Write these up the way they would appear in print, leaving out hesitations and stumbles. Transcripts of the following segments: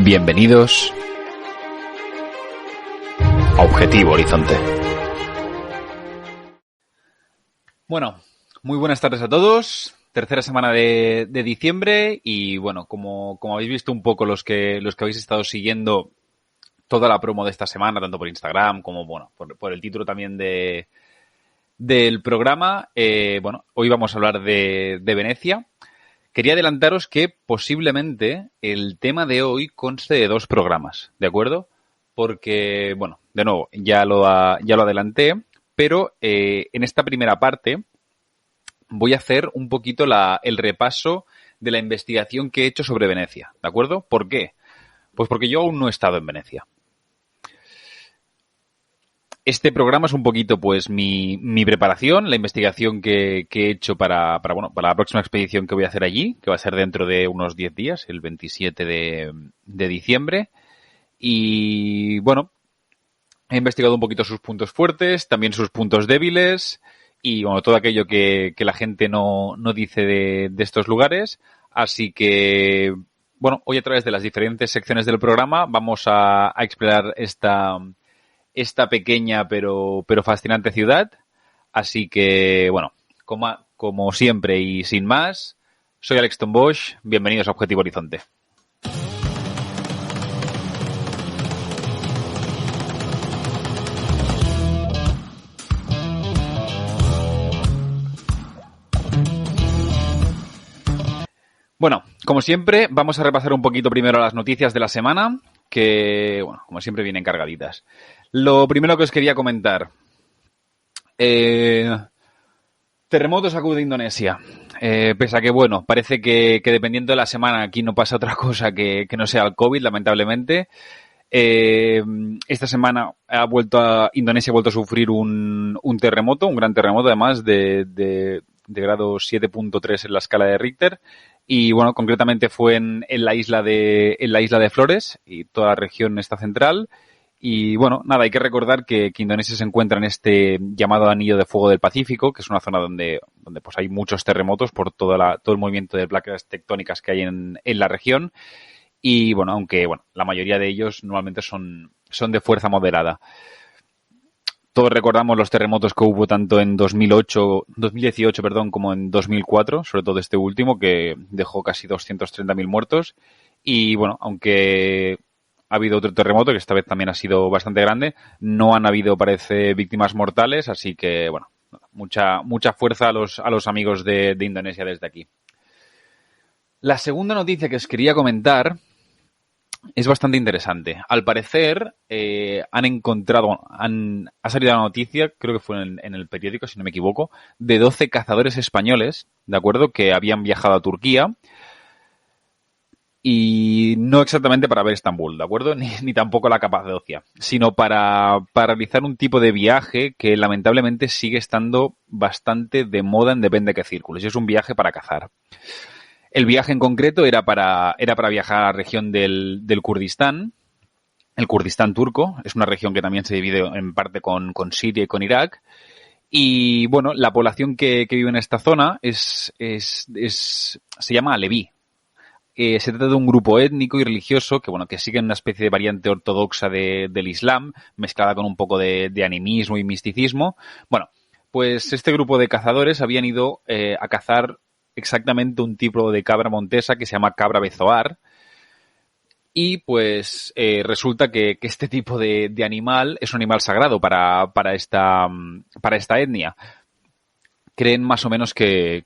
Bienvenidos a Objetivo Horizonte. Bueno, muy buenas tardes a todos. Tercera semana de diciembre y bueno, como habéis visto un poco los que habéis estado siguiendo toda la promo de esta semana, tanto por Instagram como bueno, por el título también del programa, bueno, hoy vamos a hablar de Venecia. Quería adelantaros que posiblemente el tema de hoy conste de 2 programas, ¿de acuerdo? Porque, bueno, de nuevo, ya lo adelanté, pero en esta primera parte voy a hacer un poquito el repaso de la investigación que he hecho sobre Venecia, ¿de acuerdo? ¿Por qué? Pues porque yo aún no he estado en Venecia. Este programa es un poquito, pues, mi preparación, la investigación que he hecho para la próxima expedición que voy a hacer allí, que va a ser dentro de unos 10 días, el 27 de diciembre. Y, bueno, he investigado un poquito sus puntos fuertes, también sus puntos débiles y, bueno, todo aquello que la gente no dice de estos lugares. Así que, bueno, hoy a través de las diferentes secciones del programa vamos a explorar esta pequeña pero fascinante ciudad. Así que, bueno, como siempre y sin más, soy Alex Ton Bosch, bienvenidos a Objetivo Horizonte. Bueno, como siempre, vamos a repasar un poquito primero las noticias de la semana, que, bueno, como siempre vienen cargaditas. Lo primero que os quería comentar. Terremoto sacude Indonesia. Pese a que, bueno, parece que dependiendo de la semana aquí no pasa otra cosa que no sea el COVID, lamentablemente. Esta semana Indonesia ha vuelto a sufrir un terremoto, un gran terremoto además de grado 7.3 en la escala de Richter. Y bueno, concretamente fue en la isla de Flores y toda la región está central. Y bueno, nada, hay que recordar que Indonesia se encuentra en este llamado Anillo de Fuego del Pacífico, que es una zona donde pues hay muchos terremotos por todo el movimiento de placas tectónicas que hay en la región. Y bueno, aunque bueno, la mayoría de ellos normalmente son de fuerza moderada. Todos recordamos los terremotos que hubo tanto en 2018, como en 2004, sobre todo este último, que dejó casi 230.000 muertos. Y bueno, aunque ha habido otro terremoto, que esta vez también ha sido bastante grande, no han habido, parece, víctimas mortales, así que bueno, mucha fuerza a los amigos de Indonesia desde aquí. La segunda noticia que os quería comentar es bastante interesante. Al parecer, ha salido la noticia, creo que fue en el periódico, si no me equivoco, de 12 cazadores españoles, ¿de acuerdo?, que habían viajado a Turquía y no exactamente para ver Estambul, ¿de acuerdo?, ni tampoco la Capadocia, sino para realizar un tipo de viaje que lamentablemente sigue estando bastante de moda en depende de qué círculos, y es un viaje para cazar. El viaje en concreto era para viajar a la región del Kurdistán, el Kurdistán turco. Es una región que también se divide en parte con Siria y con Irak. Y bueno, la población que vive en esta zona se llama aleví. Se trata de un grupo étnico y religioso que sigue una especie de variante ortodoxa del Islam, mezclada con un poco de animismo y misticismo. Bueno, pues este grupo de cazadores habían ido a cazar exactamente un tipo de cabra montesa que se llama cabra bezoar. Y pues resulta que este tipo de animal es un animal sagrado para esta etnia. Creen más o menos que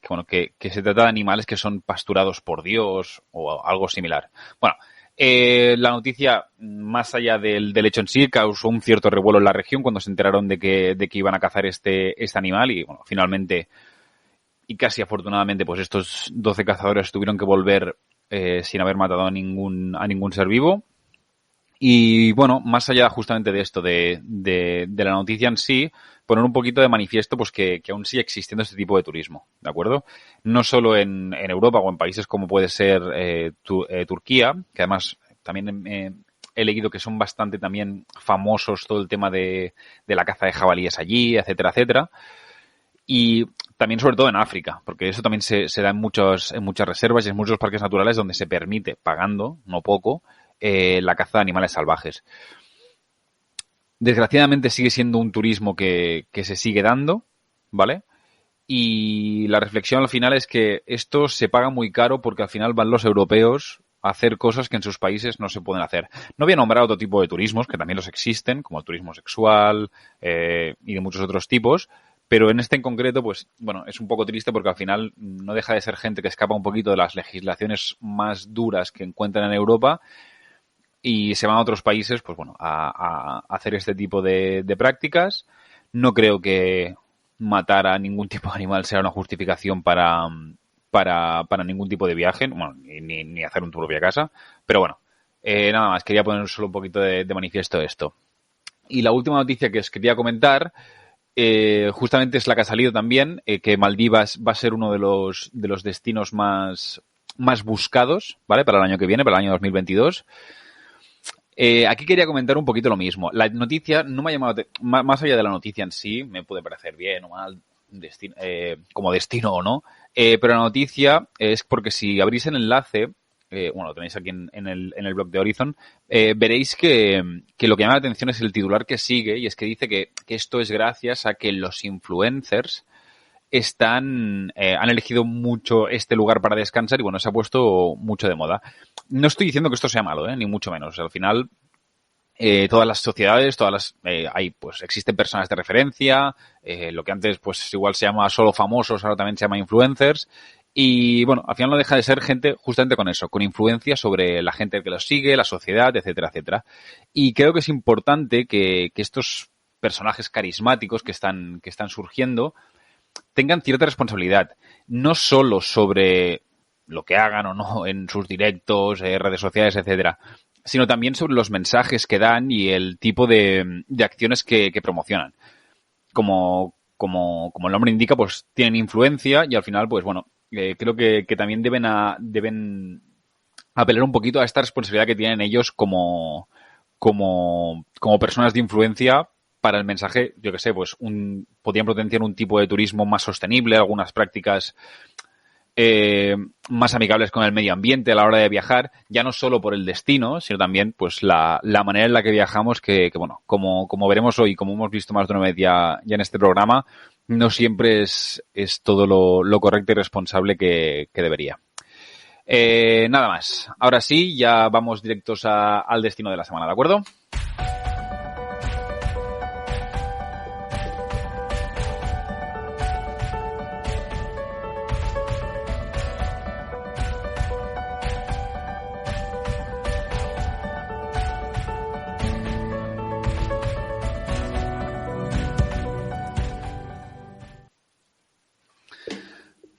se trata de animales que son pasturados por Dios o algo similar. Bueno, la noticia, más allá del hecho en sí, causó un cierto revuelo en la región cuando se enteraron de que iban a cazar este animal y bueno, finalmente y casi afortunadamente pues estos 12 cazadores tuvieron que volver sin haber matado a ningún ser vivo. Y bueno, más allá justamente de esto, de la noticia en sí, poner un poquito de manifiesto pues que aún sigue existiendo este tipo de turismo, ¿de acuerdo? No solo en Europa o en países como puede ser Turquía, que además también he leído que son bastante también famosos todo el tema de la caza de jabalíes allí, etcétera, etcétera. Y también sobre todo en África, porque eso también se da en muchas reservas y en muchos parques naturales donde se permite, pagando, no poco, la caza de animales salvajes. Desgraciadamente sigue siendo un turismo que se sigue dando, ¿vale? Y la reflexión al final es que esto se paga muy caro porque al final van los europeos a hacer cosas que en sus países no se pueden hacer. No voy a nombrar otro tipo de turismos, que también los existen, como el turismo sexual y de muchos otros tipos, pero en este en concreto, pues, bueno, es un poco triste porque al final no deja de ser gente que escapa un poquito de las legislaciones más duras que encuentran en Europa y se van a otros países, pues bueno, a hacer este tipo de prácticas. No creo que matar a ningún tipo de animal sea una justificación para ningún tipo de viaje, bueno, ni hacer un tu propia casa, pero bueno, nada más, quería poner solo un poquito de manifiesto esto. Y la última noticia que os quería comentar, justamente es la que ha salido también, que Maldivas va a ser uno de los destinos más buscados, ¿vale? Para el año que viene, para el año 2022. Aquí quería comentar un poquito lo mismo. La noticia no me ha llamado... Más allá de la noticia en sí, me puede parecer bien o mal, como destino o no, pero la noticia es porque si abrís el enlace, bueno, lo tenéis aquí en el blog de Horizon, veréis que lo que llama la atención es el titular que sigue, y es que dice que esto es gracias a que los influencers han elegido mucho este lugar para descansar y bueno, se ha puesto mucho de moda. No estoy diciendo que esto sea malo, ni mucho menos. Al final, todas las sociedades, pues existen personas de referencia, lo que antes pues igual se llama solo famosos, ahora también se llama influencers. Y bueno, al final no deja de ser gente justamente con eso, con influencia sobre la gente que los sigue, la sociedad, etcétera, etcétera. Y creo que es importante que estos personajes carismáticos que están surgiendo tengan cierta responsabilidad, no solo sobre lo que hagan o no en sus directos, redes sociales, etcétera, sino también sobre los mensajes que dan y el tipo de acciones que promocionan. Como el nombre indica, pues tienen influencia y al final, pues bueno, creo que también deben apelar un poquito a esta responsabilidad que tienen ellos como personas de influencia para el mensaje, yo que sé, pues podrían potenciar un tipo de turismo más sostenible, algunas prácticas más amigables con el medio ambiente a la hora de viajar, ya no solo por el destino, sino también pues la manera en la que viajamos, que bueno, como veremos hoy, como hemos visto más de una vez ya en este programa, no siempre es todo lo correcto y responsable que debería. Nada más. Ahora sí, ya vamos directos al destino de la semana, ¿de acuerdo?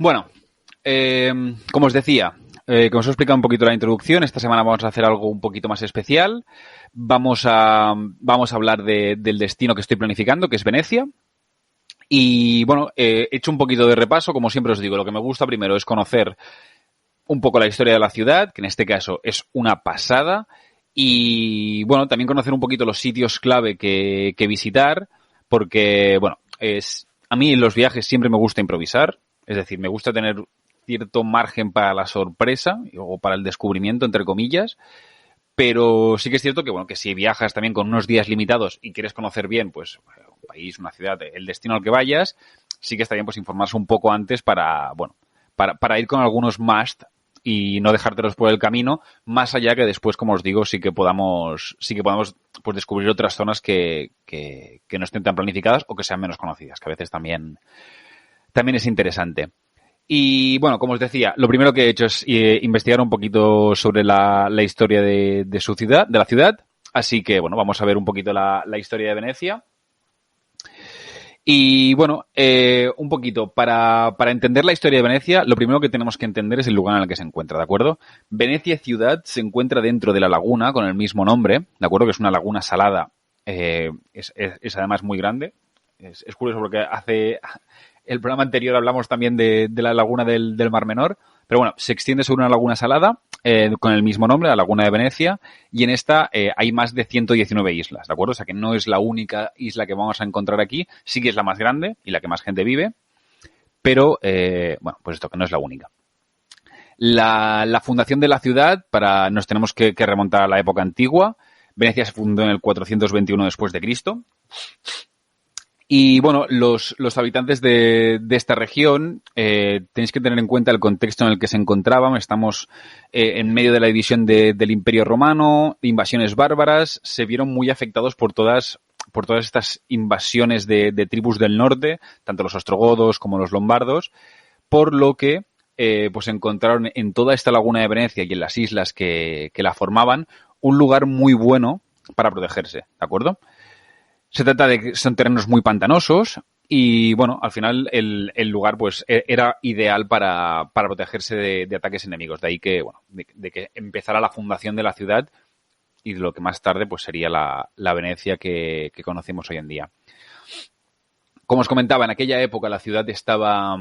Bueno, como os decía, como os he explicado un poquito la introducción, esta semana vamos a hacer algo un poquito más especial. Vamos a hablar del destino que estoy planificando, que es Venecia. Y bueno, he hecho un poquito de repaso, como siempre os digo, lo que me gusta primero es conocer un poco la historia de la ciudad, que en este caso es una pasada, y bueno, también conocer un poquito los sitios clave que visitar, porque bueno, a mí en los viajes siempre me gusta improvisar, es decir, me gusta tener cierto margen para la sorpresa o para el descubrimiento, entre comillas, pero sí que es cierto que bueno, que si viajas también con unos días limitados y quieres conocer bien, pues un país, una ciudad, el destino al que vayas, sí que está bien pues informarse un poco antes para ir con algunos must y no dejártelos por el camino, más allá que después, como os digo, sí que podamos pues descubrir otras zonas que no estén tan planificadas o que sean menos conocidas, que a veces también es interesante. Y bueno, como os decía, lo primero que he hecho es investigar un poquito sobre la historia de su ciudad, de la ciudad. Así que bueno, vamos a ver un poquito la historia de Venecia. Y bueno, un poquito, para entender la historia de Venecia, lo primero que tenemos que entender es el lugar en el que se encuentra, ¿de acuerdo? Venecia ciudad se encuentra dentro de la laguna con el mismo nombre, ¿de acuerdo? Que es una laguna salada, es además muy grande. Es curioso porque el programa anterior hablamos también de la laguna del Mar Menor, pero bueno, se extiende sobre una laguna salada con el mismo nombre, la Laguna de Venecia, y en esta hay más de 119 islas, ¿de acuerdo? O sea que no es la única isla que vamos a encontrar aquí, sí que es la más grande y la que más gente vive, pero bueno, pues esto que no es la única. La fundación de la ciudad, nos tenemos que remontar a la época antigua. Venecia se fundó en el 421 después de Cristo. Y bueno, los habitantes de esta región, tenéis que tener en cuenta el contexto en el que se encontraban. Estamos en medio de la división del Imperio Romano, invasiones bárbaras, se vieron muy afectados por todas estas invasiones de tribus del norte, tanto los ostrogodos como los lombardos, por lo que pues encontraron en toda esta laguna de Venecia y en las islas que la formaban un lugar muy bueno para protegerse, ¿de acuerdo? Se trata de que son terrenos muy pantanosos y, bueno, al final el lugar pues era ideal para protegerse de ataques enemigos. De ahí que, bueno, de que empezara la fundación de la ciudad y de lo que más tarde pues sería la Venecia que conocemos hoy en día. Como os comentaba, en aquella época la ciudad estaba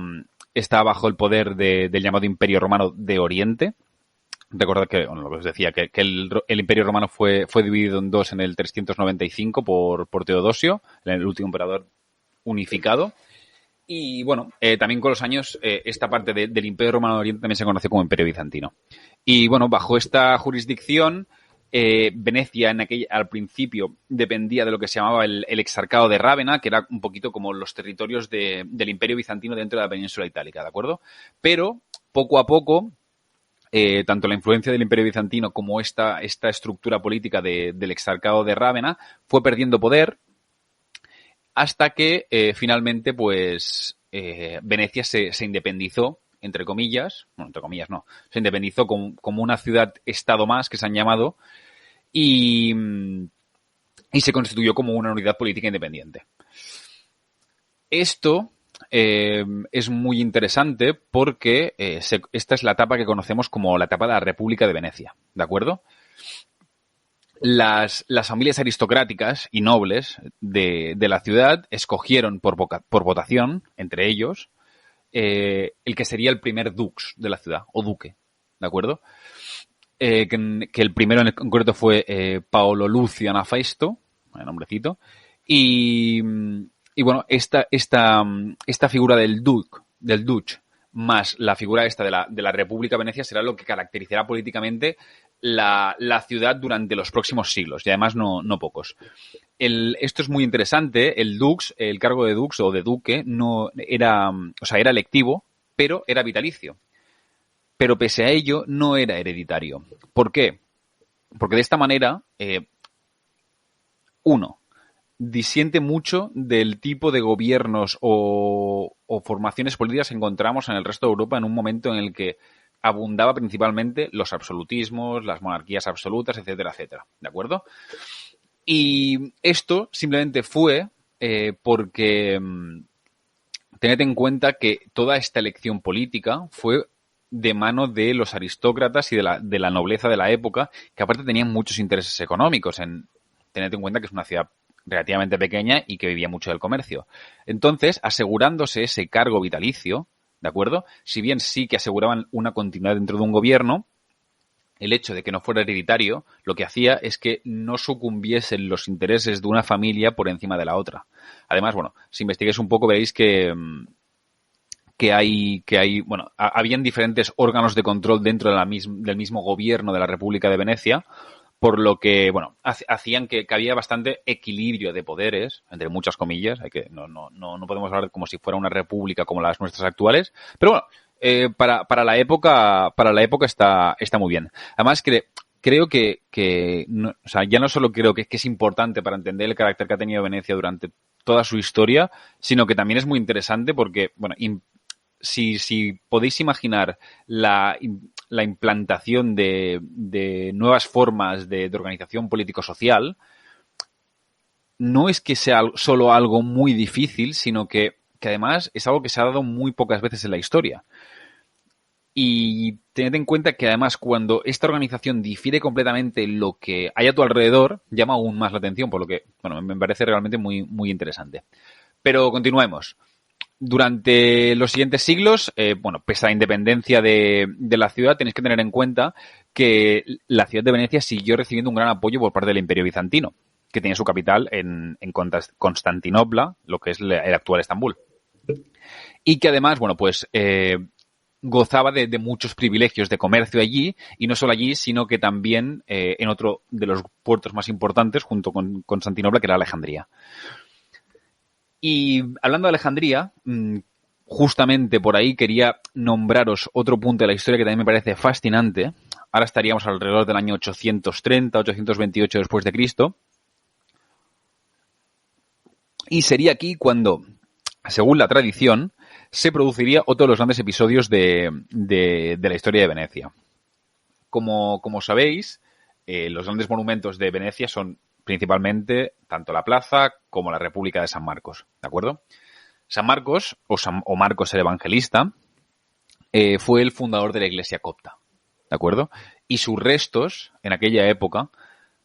bajo el poder del llamado Imperio Romano de Oriente. Recordad que, bueno, lo que os decía, que el Imperio Romano fue dividido en dos en el 395 por Teodosio, el último emperador unificado. Y bueno, también con los años esta parte del Imperio Romano de Oriente también se conoce como Imperio Bizantino. Y bueno, bajo esta jurisdicción, Venecia al principio dependía de lo que se llamaba el Exarcado de Rávena, que era un poquito como los territorios del Imperio Bizantino dentro de la península itálica, ¿de acuerdo? Pero poco a poco, tanto la influencia del Imperio Bizantino como esta estructura política del Exarcado de Rávena fue perdiendo poder hasta que finalmente pues Venecia se independizó, entre comillas no, se independizó como una ciudad-estado más que se han llamado y se constituyó como una unidad política independiente. Esto es muy interesante porque esta es la etapa que conocemos como la etapa de la República de Venecia, ¿de acuerdo? Las familias aristocráticas y nobles de la ciudad escogieron por votación, entre ellos, el que sería el primer dux de la ciudad, o duque, ¿de acuerdo? Que el primero en concreto fue Paolo Lucio Anafaisto, el nombrecito, y bueno, esta figura del duce, más la figura esta de la República de Venecia será lo que caracterizará políticamente la ciudad durante los próximos siglos, y además no pocos. Esto es muy interesante. El dux, el cargo de dux o de duque, no era, o sea, era electivo, pero era vitalicio. Pero pese a ello, no era hereditario. ¿Por qué? Porque de esta manera, disiente mucho del tipo de gobiernos o formaciones políticas que encontramos en el resto de Europa en un momento en el que abundaba principalmente los absolutismos, las monarquías absolutas, etcétera, etcétera. ¿De acuerdo? Y esto simplemente fue porque tened en cuenta que toda esta elección política fue de mano de los aristócratas y de la nobleza de la época, que aparte tenían muchos intereses económicos. Tened en cuenta que es una ciudad relativamente pequeña y que vivía mucho del comercio. Entonces, asegurándose ese cargo vitalicio, ¿de acuerdo? Si bien sí que aseguraban una continuidad dentro de un gobierno, el hecho de que no fuera hereditario lo que hacía es que no sucumbiesen los intereses de una familia por encima de la otra. Además, bueno, si investiguéis un poco veréis que habían diferentes órganos de control dentro del mismo gobierno de la República de Venecia, por lo que, bueno, hacían que había bastante equilibrio de poderes, entre muchas comillas. No podemos hablar como si fuera una república como las nuestras actuales, pero bueno, para la época está muy bien. Además, creo que no, o sea, ya no solo creo que es importante para entender el carácter que ha tenido Venecia durante toda su historia, sino que también es muy interesante porque, bueno, si podéis imaginar la implantación de nuevas formas de organización político-social, no es que sea solo algo muy difícil, sino que además es algo que se ha dado muy pocas veces en la historia. Y tened en cuenta que además cuando esta organización difiere completamente lo que hay a tu alrededor, llama aún más la atención, por lo que, bueno, me parece realmente muy, muy interesante. Pero continuemos. Durante los siguientes siglos, pese a la independencia de la ciudad, tenéis que tener en cuenta que la ciudad de Venecia siguió recibiendo un gran apoyo por parte del Imperio Bizantino, que tenía su capital en Constantinopla, lo que es el actual Estambul. Y que además, gozaba de muchos privilegios de comercio allí, y no solo allí, sino que también en otro de los puertos más importantes, junto con Constantinopla, que era Alejandría. Y hablando de Alejandría, justamente por ahí quería nombraros otro punto de la historia que también me parece fascinante. Ahora estaríamos alrededor del año 830, 828 después de Cristo. Y sería aquí cuando, según la tradición, se produciría otro de los grandes episodios de la historia de Venecia. Como sabéis, los grandes monumentos de Venecia son principalmente tanto la plaza como la República de San Marcos, ¿de acuerdo? San Marcos, o Marcos el Evangelista, fue el fundador de la Iglesia copta, ¿de acuerdo? Y sus restos, en aquella época,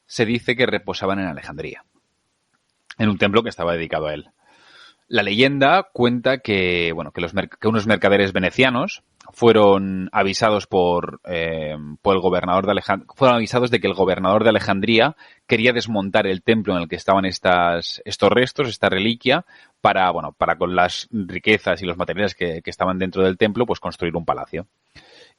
se dice que reposaban en Alejandría, en un templo que estaba dedicado a él. La leyenda cuenta que, bueno, que unos mercaderes venecianos fueron avisados por el gobernador de Alejandría, fueron avisados de que el gobernador de Alejandría quería desmontar el templo en el que estaban estos restos, esta reliquia, para con las riquezas y los materiales que estaban dentro del templo, pues construir un palacio.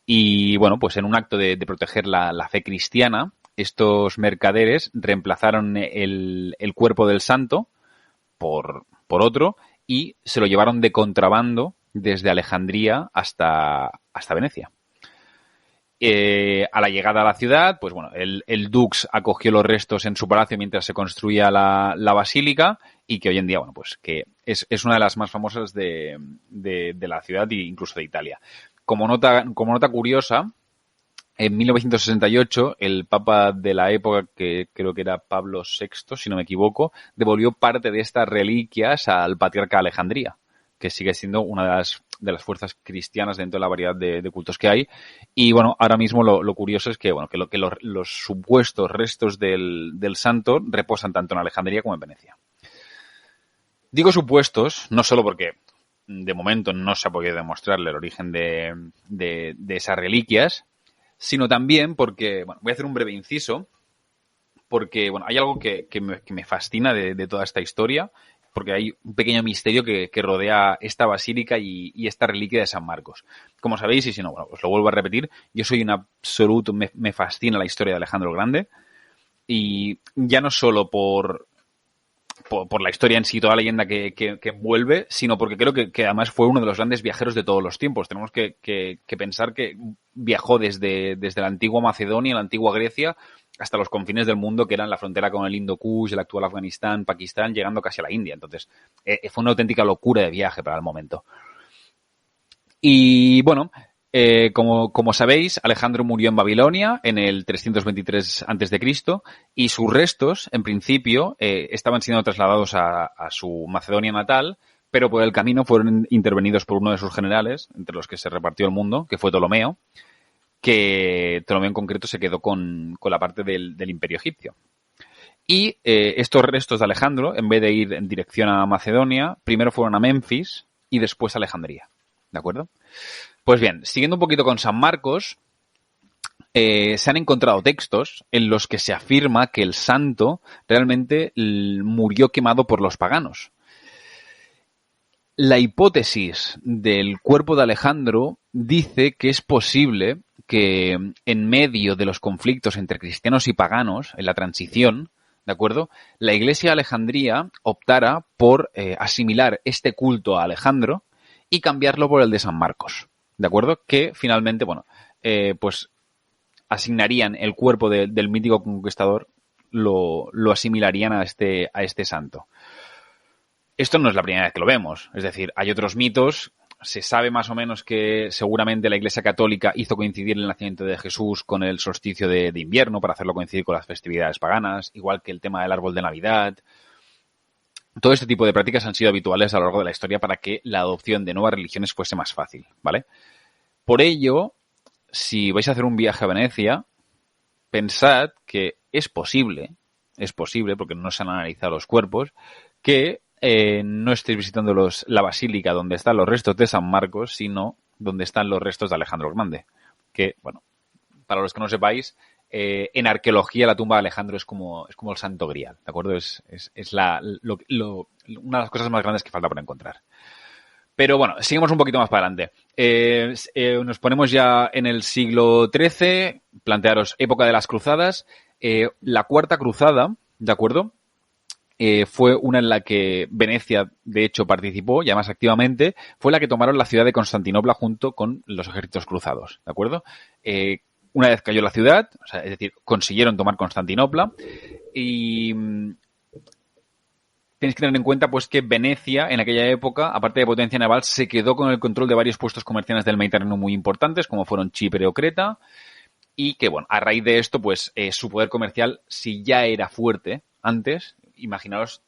Y bueno, pues en un acto de proteger la fe cristiana, estos mercaderes reemplazaron el cuerpo del santo por otro, y se lo llevaron de contrabando desde Alejandría hasta Venecia. A la llegada a la ciudad, pues bueno, el dux acogió los restos en su palacio mientras se construía la basílica, y que hoy en día, bueno, pues que es una de las más famosas de la ciudad e incluso de Italia. Como nota curiosa, en 1968, el papa de la época, que creo que era Pablo VI, si no me equivoco, devolvió parte de estas reliquias al patriarca de Alejandría, que sigue siendo una de las fuerzas cristianas dentro de la variedad de cultos que hay. Y bueno, ahora mismo lo curioso es que, bueno, que los supuestos restos del santo reposan tanto en Alejandría como en Venecia. Digo supuestos, no solo porque de momento no se ha podido demostrarle el origen de esas reliquias, sino también porque, bueno, voy a hacer un breve inciso, porque, bueno, hay algo que me fascina de toda esta historia, porque hay un pequeño misterio que rodea esta basílica y esta reliquia de San Marcos. Como sabéis, y si no, bueno, os lo vuelvo a repetir, yo soy un absoluto, me fascina la historia de Alejandro el Grande, y ya no solo por la historia en sí, toda la leyenda que envuelve, sino porque creo que además fue uno de los grandes viajeros de todos los tiempos. Tenemos que pensar que viajó desde la antigua Macedonia, la antigua Grecia, hasta los confines del mundo, que eran la frontera con el Indo Kush, el actual Afganistán, Pakistán, llegando casi a la India. Entonces, fue una auténtica locura de viaje para el momento. Y bueno, como sabéis, Alejandro murió en Babilonia en el 323 a.C. y sus restos, en principio, estaban siendo trasladados a su Macedonia natal, pero por el camino fueron intervenidos por uno de sus generales, entre los que se repartió el mundo, que fue Ptolomeo, que Ptolomeo en concreto se quedó con la parte del imperio egipcio. Y estos restos de Alejandro, en vez de ir en dirección a Macedonia, primero fueron a Memphis y después a Alejandría. ¿De acuerdo? Pues bien, siguiendo un poquito con San Marcos, se han encontrado textos en los que se afirma que el santo realmente murió quemado por los paganos. La hipótesis del cuerpo de Alejandro dice que es posible que en medio de los conflictos entre cristianos y paganos, en la transición, ¿de acuerdo?, la Iglesia de Alejandría optara por asimilar este culto a Alejandro y cambiarlo por el de San Marcos, ¿de acuerdo? Que finalmente, bueno, pues asignarían el cuerpo del mítico conquistador, lo asimilarían a este santo. Esto no es la primera vez que lo vemos, es decir, hay otros mitos. Se sabe más o menos que seguramente la Iglesia Católica hizo coincidir el nacimiento de Jesús con el solsticio de invierno para hacerlo coincidir con las festividades paganas, igual que el tema del árbol de Navidad. Todo este tipo de prácticas han sido habituales a lo largo de la historia para que la adopción de nuevas religiones fuese más fácil, ¿vale? Por ello, si vais a hacer un viaje a Venecia, pensad que es posible, porque no se han analizado los cuerpos, que no estéis visitando la basílica donde están los restos de San Marcos, sino donde están los restos de Alejandro el Grande. Que, bueno, para los que no sepáis, en arqueología la tumba de Alejandro es como el Santo Grial, ¿de acuerdo? Es una de las cosas más grandes que falta por encontrar. Pero bueno, sigamos un poquito más para adelante. Nos ponemos ya en el siglo XIII, plantearos época de las cruzadas. La Cuarta Cruzada, ¿de acuerdo? Fue una en la que Venecia, de hecho, participó ya más activamente. Fue la que tomaron la ciudad de Constantinopla junto con los ejércitos cruzados, ¿de acuerdo? Una vez cayó la ciudad, o sea, es decir, consiguieron tomar Constantinopla y tenéis que tener en cuenta pues que Venecia en aquella época, aparte de potencia naval, se quedó con el control de varios puestos comerciales del Mediterráneo muy importantes, como fueron Chipre o Creta, y que, bueno, a raíz de esto, pues su poder comercial, si ya era fuerte antes, imaginaos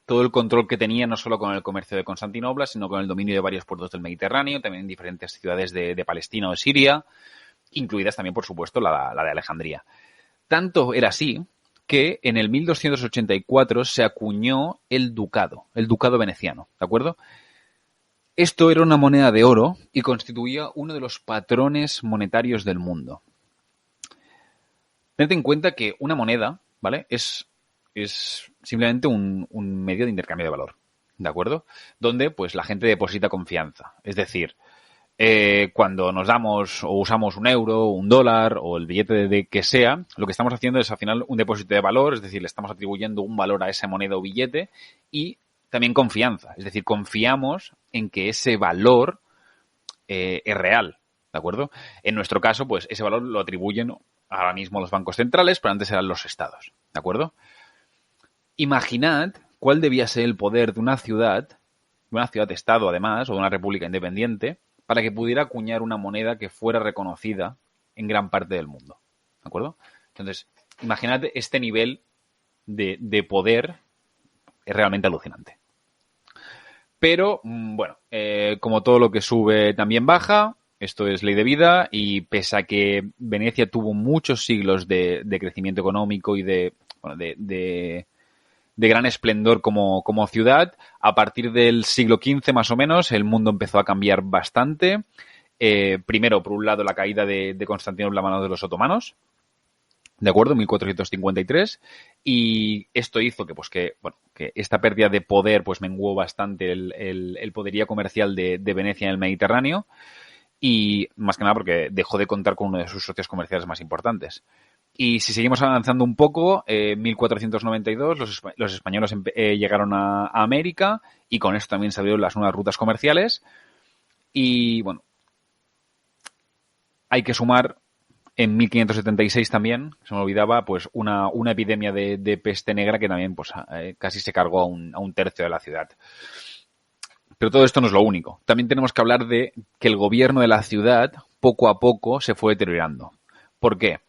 todo el control que tenía no solo con el comercio de Constantinopla, sino con el dominio de varios puertos del Mediterráneo, también en diferentes ciudades de Palestina o de Siria, incluidas también, por supuesto, la de Alejandría. Tanto era así que en el 1284 se acuñó el ducado veneciano, ¿de acuerdo? Esto era una moneda de oro y constituía uno de los patrones monetarios del mundo. Tened en cuenta que una moneda, ¿vale? Es simplemente un medio de intercambio de valor, ¿de acuerdo? Donde, pues, la gente deposita confianza. Es decir, cuando nos damos o usamos un euro, un dólar o el billete de que sea, lo que estamos haciendo es al final un depósito de valor, es decir, le estamos atribuyendo un valor a esa moneda o billete y también confianza, es decir, confiamos en que ese valor es real, ¿de acuerdo? En nuestro caso, pues ese valor lo atribuyen ahora mismo los bancos centrales, pero antes eran los estados, ¿de acuerdo? Imaginad cuál debía ser el poder de una ciudad-estado además, o de una república independiente, para que pudiera acuñar una moneda que fuera reconocida en gran parte del mundo. ¿De acuerdo? Entonces, imaginad este nivel de poder, es realmente alucinante. Pero, bueno, como todo lo que sube también baja, esto es ley de vida, y pese a que Venecia tuvo muchos siglos de crecimiento económico y de gran esplendor como ciudad. A partir del siglo XV, más o menos, el mundo empezó a cambiar bastante. Primero, por un lado, la caída de Constantinopla a manos de los otomanos, ¿de acuerdo? 1453. Y esto hizo que esta pérdida de poder pues menguó bastante el poderío comercial de Venecia en el Mediterráneo. Y más que nada porque dejó de contar con uno de sus socios comerciales más importantes. Y si seguimos avanzando un poco, 1492 los españoles llegaron a América y con esto también se abrieron las nuevas rutas comerciales. Y bueno, hay que sumar en 1576 también, se me olvidaba, pues una epidemia de peste negra que también pues casi se cargó a un tercio de la ciudad. Pero todo esto no es lo único. También tenemos que hablar de que el gobierno de la ciudad poco a poco se fue deteriorando. ¿Por qué?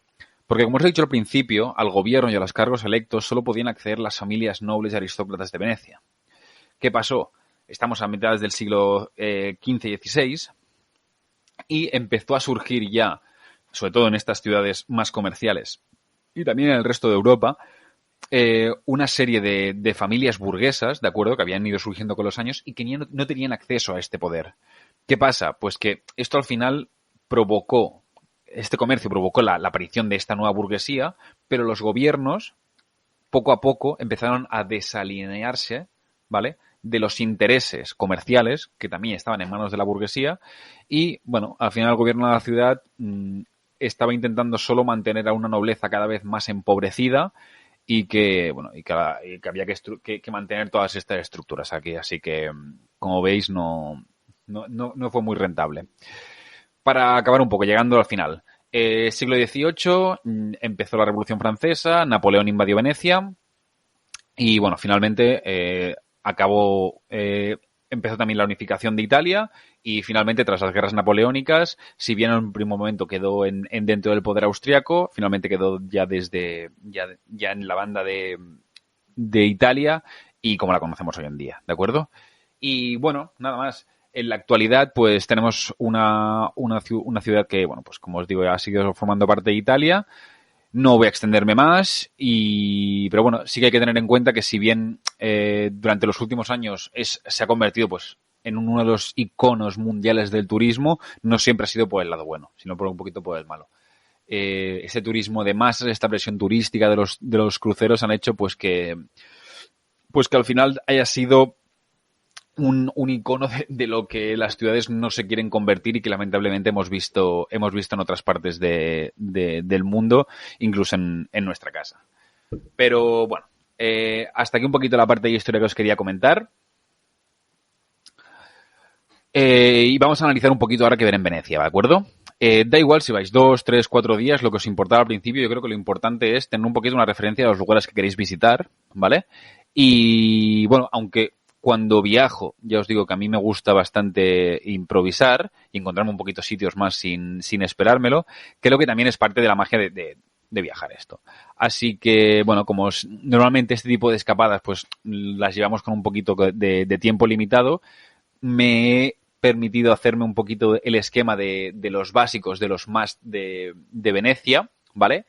Porque, como os he dicho al principio, al gobierno y a los cargos electos solo podían acceder las familias nobles y aristócratas de Venecia. ¿Qué pasó? Estamos a mitad del siglo XV y XVI y empezó a surgir ya, sobre todo en estas ciudades más comerciales y también en el resto de Europa, una serie de familias burguesas, ¿de acuerdo?, que habían ido surgiendo con los años y que no tenían acceso a este poder. ¿Qué pasa? Pues que esto al final este comercio provocó la aparición de esta nueva burguesía, pero los gobiernos, poco a poco, empezaron a desalinearse, ¿vale?, de los intereses comerciales, que también estaban en manos de la burguesía, y, bueno, al final el gobierno de la ciudad estaba intentando solo mantener a una nobleza cada vez más empobrecida y que había que mantener todas estas estructuras aquí. Así que, como veis, no fue muy rentable. Para acabar un poco, llegando al final. Siglo XVIII, empezó la Revolución Francesa, Napoleón invadió Venecia y, bueno, finalmente empezó también la unificación de Italia y finalmente, tras las guerras napoleónicas, si bien en un primer momento quedó dentro del poder austriaco, finalmente quedó ya en la banda de Italia y como la conocemos hoy en día, ¿de acuerdo? Y bueno, nada más. En la actualidad, pues tenemos una ciudad que, bueno, pues como os digo, ha seguido formando parte de Italia. No voy a extenderme más, pero bueno, sí que hay que tener en cuenta que si bien durante los últimos años se ha convertido pues en uno de los iconos mundiales del turismo, no siempre ha sido por el lado bueno, sino por un poquito por el malo. Ese turismo de masas, esta presión turística de los cruceros han hecho pues que al final haya sido un icono de lo que las ciudades no se quieren convertir y que lamentablemente hemos visto en otras partes del mundo, incluso en nuestra casa. Pero bueno, hasta aquí un poquito la parte de historia que os quería comentar. Y vamos a analizar un poquito ahora que ver en Venecia, ¿de acuerdo? Da igual si vais 2, 3, 4 días, lo que os importaba al principio, yo creo que lo importante es tener un poquito una referencia de los lugares que queréis visitar, ¿vale? Y bueno, aunque cuando viajo, ya os digo que a mí me gusta bastante improvisar y encontrarme un poquito sitios más sin esperármelo, creo que también es parte de la magia de viajar esto. Así que, bueno, como normalmente este tipo de escapadas pues las llevamos con un poquito de tiempo limitado, me he permitido hacerme un poquito el esquema de los básicos, de los más de Venecia, ¿vale?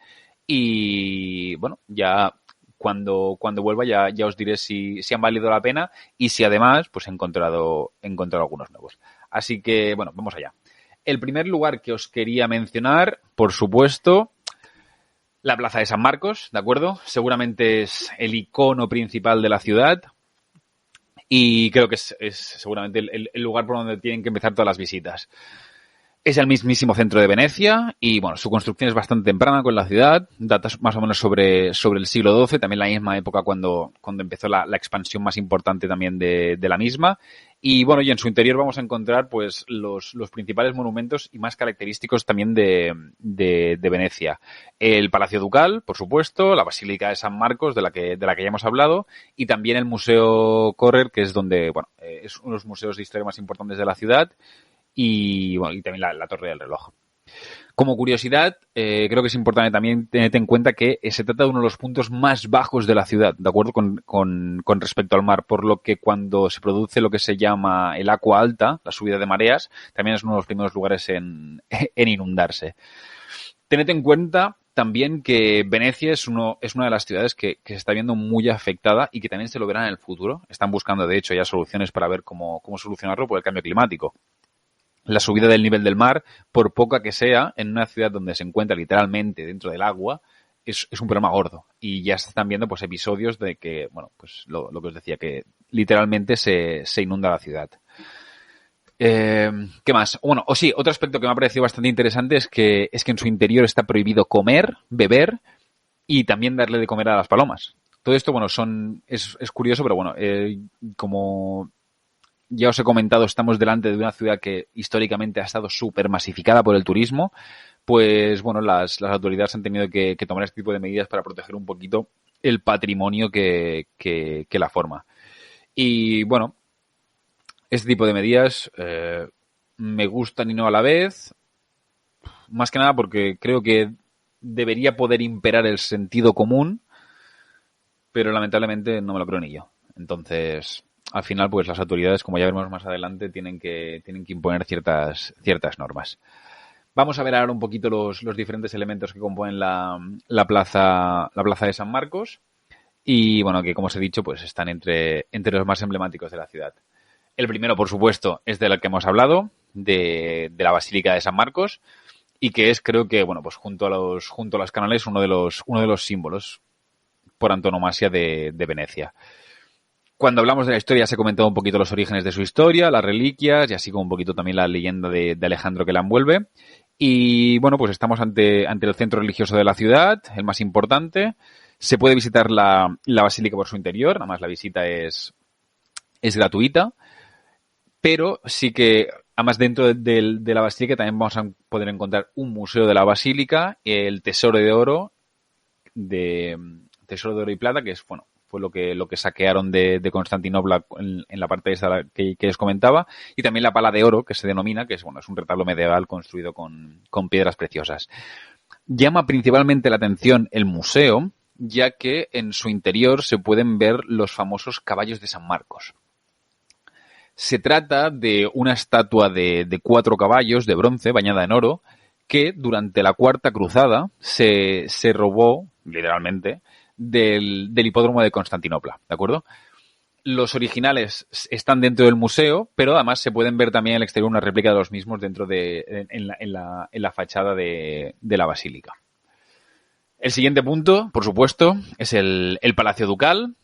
Y bueno, ya cuando vuelva ya os diré si han valido la pena y si además pues he encontrado algunos nuevos. Así que, bueno, vamos allá. El primer lugar que os quería mencionar, por supuesto, la Plaza de San Marcos, ¿de acuerdo? Seguramente es el icono principal de la ciudad. Y creo que es seguramente el lugar por donde tienen que empezar todas las visitas. Es el mismísimo centro de Venecia y, bueno, su construcción es bastante temprana con la ciudad, data más o menos sobre el siglo XII, también la misma época cuando empezó la expansión más importante también de la misma. Y, bueno, y en su interior vamos a encontrar, pues, los principales monumentos y más característicos también de Venecia. El Palacio Ducal, por supuesto, la Basílica de San Marcos, de la que ya hemos hablado, y también el Museo Correr, que es donde, bueno, es uno de los museos de historia más importantes de la ciudad, y bueno, y también la Torre del Reloj. Como curiosidad, creo que es importante también tener en cuenta que se trata de uno de los puntos más bajos de la ciudad, de acuerdo con respecto al mar, por lo que cuando se produce lo que se llama el agua alta, la subida de mareas, también es uno de los primeros lugares en inundarse. Tened en cuenta también que Venecia es una de las ciudades que se está viendo muy afectada y que también se lo verán en el futuro. Están buscando, de hecho, ya soluciones para ver cómo solucionarlo por el cambio climático. La subida del nivel del mar, por poca que sea, en una ciudad donde se encuentra literalmente dentro del agua, es un problema gordo. Y ya se están viendo pues episodios de que, bueno, pues lo que os decía, que literalmente se inunda la ciudad. ¿Qué más? Bueno, sí, otro aspecto que me ha parecido bastante interesante es que en su interior está prohibido comer, beber y también darle de comer a las palomas. Todo esto, bueno, es curioso, pero bueno, como ya os he comentado, estamos delante de una ciudad que históricamente ha estado súper masificada por el turismo, pues bueno, las autoridades han tenido que tomar este tipo de medidas para proteger un poquito el patrimonio que la forma. Y bueno, este tipo de medidas me gustan y no a la vez, más que nada porque creo que debería poder imperar el sentido común, pero lamentablemente no me lo creo ni yo. Entonces, al final, pues las autoridades, como ya veremos más adelante, tienen que imponer ciertas normas. Vamos a ver ahora un poquito los diferentes elementos que componen la plaza de San Marcos y, bueno, que como os he dicho, pues están entre los más emblemáticos de la ciudad. El primero, por supuesto, es del que hemos hablado, de la Basílica de San Marcos, y que es, creo que, bueno, pues junto a los canales, uno de los símbolos por antonomasia de Venecia. Cuando hablamos de la historia se ha comentado un poquito los orígenes de su historia, las reliquias y así como un poquito también la leyenda de Alejandro que la envuelve. Y bueno, pues estamos ante el centro religioso de la ciudad, el más importante. Se puede visitar la basílica por su interior, además la visita es gratuita, pero sí que, además dentro de la basílica también vamos a poder encontrar un museo de la basílica, el tesoro de oro y plata, que es, bueno, fue lo que saquearon de Constantinopla en la parte esa que os comentaba, y también la pala de oro, que se denomina, que es, bueno, es un retablo medieval construido con piedras preciosas. Llama principalmente la atención el museo, ya que en su interior se pueden ver los famosos caballos de San Marcos. Se trata de una estatua de 4 caballos de bronce bañada en oro que durante la Cuarta Cruzada se robó, literalmente, del hipódromo de Constantinopla, ¿de acuerdo? Los originales están dentro del museo, pero además se pueden ver también en el exterior una réplica de los mismos en la fachada de la basílica. El siguiente punto, por supuesto, es el Palacio Ducal.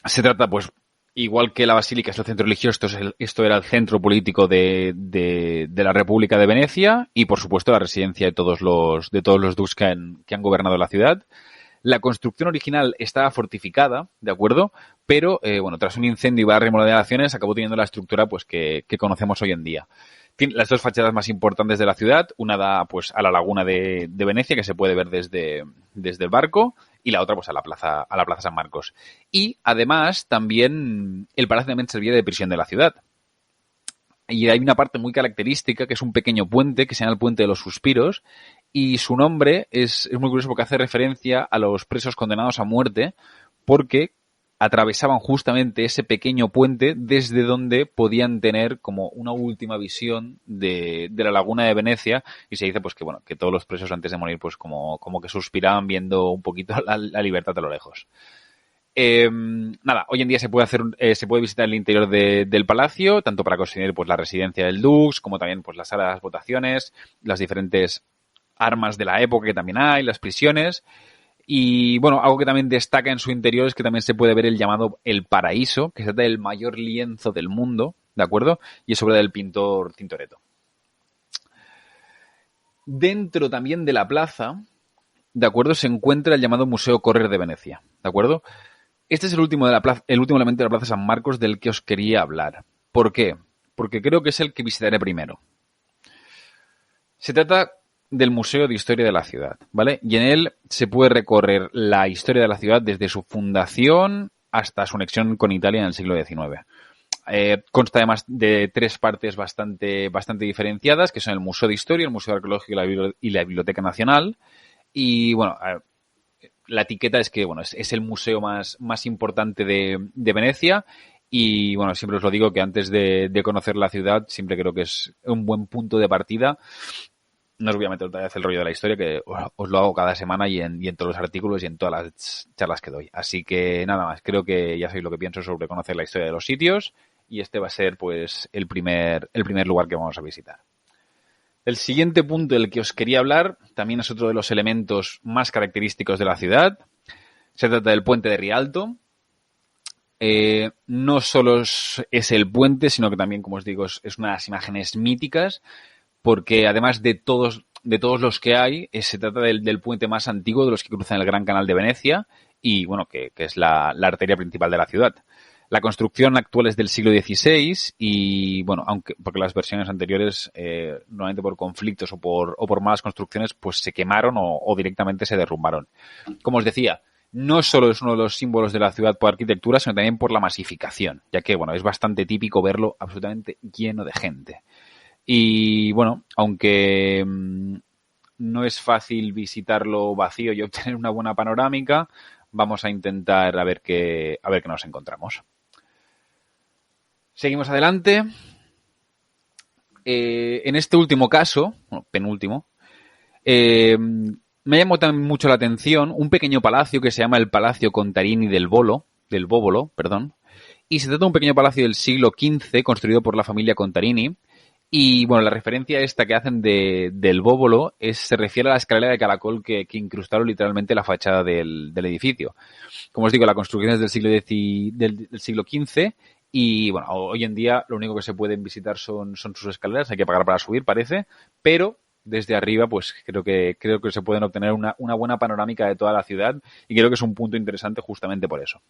Se trata, pues, igual que la Basílica es el centro religioso, esto era el centro político de la República de Venecia y, por supuesto, la residencia de todos los dukes que han gobernado la ciudad. La construcción original estaba fortificada, ¿de acuerdo? Pero, bueno, tras un incendio y varias remodelaciones, acabó teniendo la estructura pues que conocemos hoy en día. Tiene las dos fachadas más importantes de la ciudad. Una da pues a la laguna de Venecia, que se puede ver desde el barco, y la otra pues a la plaza San Marcos. Y además también el palacio también servía de prisión de la ciudad. Y hay una parte muy característica que es un pequeño puente que se llama el Puente de los Suspiros, y su nombre es muy curioso porque hace referencia a los presos condenados a muerte, porque atravesaban justamente ese pequeño puente desde donde podían tener como una última visión de la laguna de Venecia, y se dice pues que bueno, que todos los presos antes de morir pues como que suspiraban viendo un poquito la libertad a lo lejos. Nada, hoy en día se puede visitar el interior del palacio, tanto para conseguir pues la residencia del Dux, como también pues la sala de las votaciones, las diferentes armas de la época que también hay, las prisiones. Y bueno, algo que también destaca en su interior es que también se puede ver el llamado El Paraíso, que se trata del mayor lienzo del mundo, ¿de acuerdo? Y es obra del pintor Tintoretto. Dentro también de la plaza, ¿de acuerdo? Se encuentra el llamado Museo Correr de Venecia, ¿de acuerdo? Este es el último elemento de la Plaza San Marcos del que os quería hablar. ¿Por qué? Porque creo que es el que visitaré primero. Se trata del Museo de Historia de la Ciudad, ¿vale? Y en él se puede recorrer la historia de la ciudad desde su fundación hasta su anexión con Italia en el siglo XIX. Consta además de tres partes bastante diferenciadas, que son el Museo de Historia, el Museo Arqueológico y la Biblioteca Nacional. Y bueno, la etiqueta es que bueno, es el museo más importante de Venecia. Y bueno, siempre os lo digo que antes de conocer la ciudad, siempre creo que es un buen punto de partida. No os voy a meter otra vez el rollo de la historia, que os lo hago cada semana y en todos los artículos y en todas las charlas que doy. Así que nada más, creo que ya sabéis lo que pienso sobre conocer la historia de los sitios, y este va a ser pues el primer lugar que vamos a visitar. El siguiente punto del que os quería hablar también es otro de los elementos más característicos de la ciudad. Se trata del puente de Rialto. No solo es el puente, sino que también, como os digo, es una de las imágenes míticas, porque además de todos los que hay, se trata del puente más antiguo de los que cruzan el Gran Canal de Venecia y, bueno, que es la arteria principal de la ciudad. La construcción actual es del siglo XVI y, bueno, porque las versiones anteriores, normalmente por conflictos o por malas construcciones, pues se quemaron o directamente se derrumbaron. Como os decía, no solo es uno de los símbolos de la ciudad por arquitectura, sino también por la masificación, ya que, bueno, es bastante típico verlo absolutamente lleno de gente. Y bueno, aunque no es fácil visitarlo vacío y obtener una buena panorámica, vamos a intentar a ver qué nos encontramos. Seguimos adelante. En este último caso, bueno, penúltimo, me llamó también mucho la atención un pequeño palacio que se llama el Palacio Contarini del Bobolo, perdón. Y se trata de un pequeño palacio del siglo XV construido por la familia Contarini. Y bueno, la referencia esta que hacen del Bóbolo se refiere a la escalera de caracol que incrustaron literalmente la fachada del edificio. Como os digo, la construcción es del siglo XV y bueno, hoy en día lo único que se pueden visitar son sus escaleras, hay que pagar para subir, parece, pero desde arriba pues creo que se pueden obtener una buena panorámica de toda la ciudad y creo que es un punto interesante justamente por eso.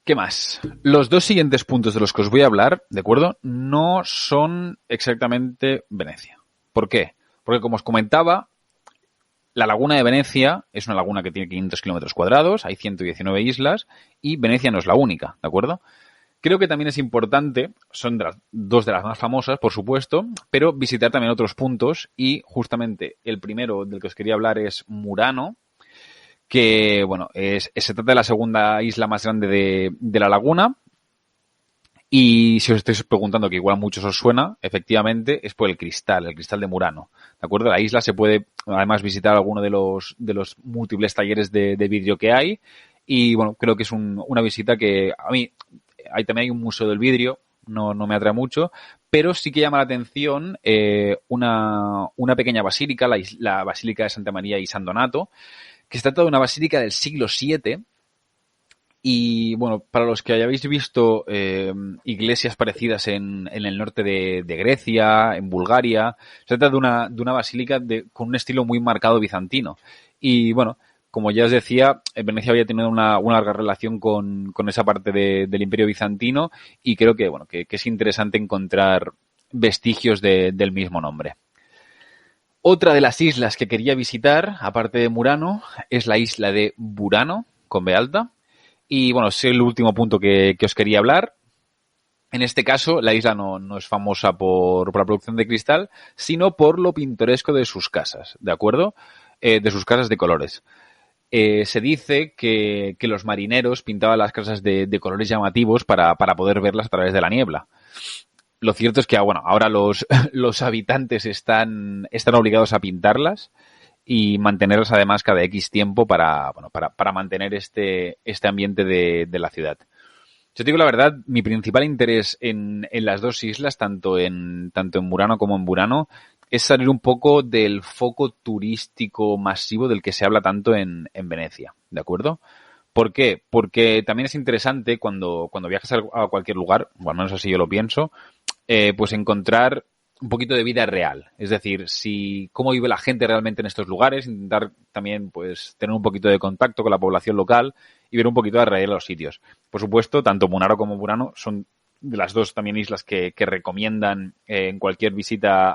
¿Qué más? Los dos siguientes puntos de los que os voy a hablar, ¿de acuerdo? No son exactamente Venecia. ¿Por qué? Porque como os comentaba, la laguna de Venecia es una laguna que tiene 500 kilómetros cuadrados, hay 119 islas y Venecia no es la única, ¿de acuerdo? Creo que también es importante, son dos de las más famosas, por supuesto, pero visitar también otros puntos y justamente el primero del que os quería hablar es Murano, que bueno, se trata de la segunda isla más grande de la laguna. Y si os estáis preguntando, que igual a muchos os suena, efectivamente es por el cristal de Murano. ¿De acuerdo? La isla se puede además visitar alguno de los múltiples talleres de vidrio que hay. Y bueno, creo que es una visita que a mí, también hay un museo del vidrio, no me atrae mucho, pero sí que llama la atención una pequeña basílica, la Basílica de Santa María y San Donato, que se trata de una basílica del siglo VII Y bueno, para los que hayáis visto iglesias parecidas en el norte de Grecia, en Bulgaria, se trata de una basílica con un estilo muy marcado bizantino. Y bueno, como ya os decía, Venecia había tenido una larga relación con esa parte del Imperio Bizantino y creo que, bueno, que es interesante encontrar vestigios del mismo nombre. Otra de las islas que quería visitar, aparte de Murano, es la isla de Burano, con B alta. Y bueno, es el último punto que os quería hablar. En este caso, la isla no es famosa por la producción de cristal, sino por lo pintoresco de sus casas, ¿de acuerdo? De sus casas de colores. Se dice que los marineros pintaban las casas de colores llamativos para poder verlas a través de la niebla. Lo cierto es que bueno, ahora los habitantes están obligados a pintarlas y mantenerlas además cada X tiempo para mantener este ambiente de la ciudad. Yo te digo la verdad, mi principal interés en las dos islas, tanto en Murano como en Burano, es salir un poco del foco turístico masivo del que se habla tanto en Venecia, ¿de acuerdo? ¿Por qué? Porque también es interesante cuando viajas a cualquier lugar, o al menos así yo lo pienso, pues encontrar un poquito de vida real. Es decir, cómo vive la gente realmente en estos lugares, intentar también pues tener un poquito de contacto con la población local y ver un poquito de realidad de los sitios. Por supuesto, tanto Munaro como Burano son de las dos también islas que recomiendan en cualquier visita